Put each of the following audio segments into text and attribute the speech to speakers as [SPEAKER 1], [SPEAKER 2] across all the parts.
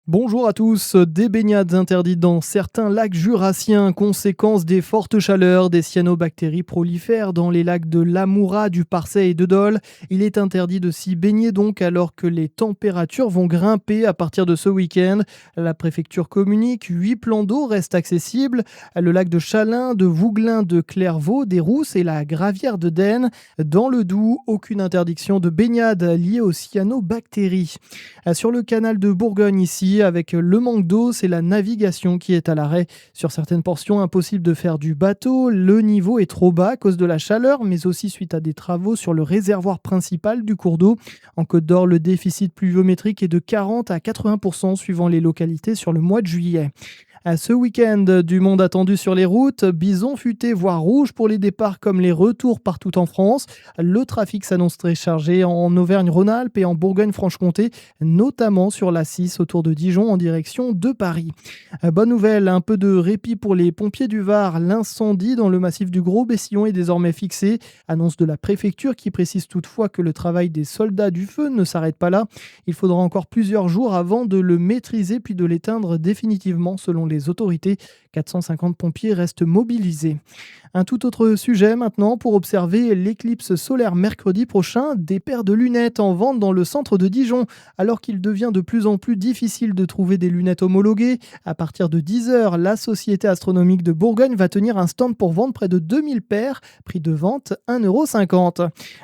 [SPEAKER 1] Bonjour à tous. Des baignades interdites dans certains lacs jurassiens, conséquence des fortes chaleurs, des cyanobactéries prolifèrent dans les lacs de l'Amoura, du Parçay et de Dole. Il est interdit de s'y baigner donc alors que les températures vont grimper à partir de ce week-end. La préfecture communique, 8 plans d'eau restent accessibles. Le lac de Chalin, de Vouglin, de Clairvaux, des Rousses et la Gravière de Denne. Dans le Doubs, aucune interdiction de baignade liée aux cyanobactéries. Sur le canal de Bourgogne ici, avec le manque d'eau, c'est la navigation qui est à l'arrêt. Sur certaines portions, impossible de faire du bateau. Le niveau est trop bas à cause de la chaleur, mais aussi suite à des travaux sur le réservoir principal du cours d'eau. En Côte d'Or, le déficit pluviométrique est de 40 à 80% suivant les localités sur le mois de juillet. À ce week-end, du monde attendu sur les routes, bison futé voire rouge pour les départs comme les retours partout en France. Le trafic s'annonce très chargé en Auvergne-Rhône-Alpes et en Bourgogne-Franche-Comté, notamment sur la 6 autour de Dijon en direction de Paris. Bonne nouvelle, un peu de répit pour les pompiers du Var. L'incendie dans le massif du Gros Bessillon est désormais fixé. Annonce de la préfecture qui précise toutefois que le travail des soldats du feu ne s'arrête pas là. Il faudra encore plusieurs jours avant de le maîtriser puis de l'éteindre définitivement selon les autorités. 450 pompiers restent mobilisés. Un tout autre sujet maintenant pour observer l'éclipse solaire mercredi prochain. Des paires de lunettes en vente dans le centre de Dijon. Alors qu'il devient de plus en plus difficile de trouver des lunettes homologuées, à partir de 10h, la Société astronomique de Bourgogne va tenir un stand pour vendre près de 2000 paires. Prix de vente 1,50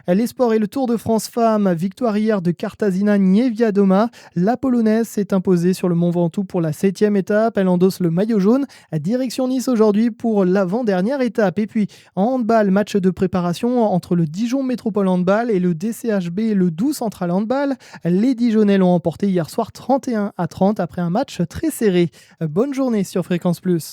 [SPEAKER 1] €. Les sports et le Tour de France femmes. Victoire hier de Katarzyna Niewiadoma. La Polonaise s'est imposée sur le Mont Ventoux pour la 7e étape. Elle endosse le maillot jaune. Direction Nice aujourd'hui pour l'avant-dernière étape. Et puis en handball, match de préparation entre le Dijon Métropole Handball et le DCHB et le Doubs Central Handball. Les Dijonnais l'ont emporté hier soir 31 à 30 après un match très serré. Bonne journée sur Fréquence Plus.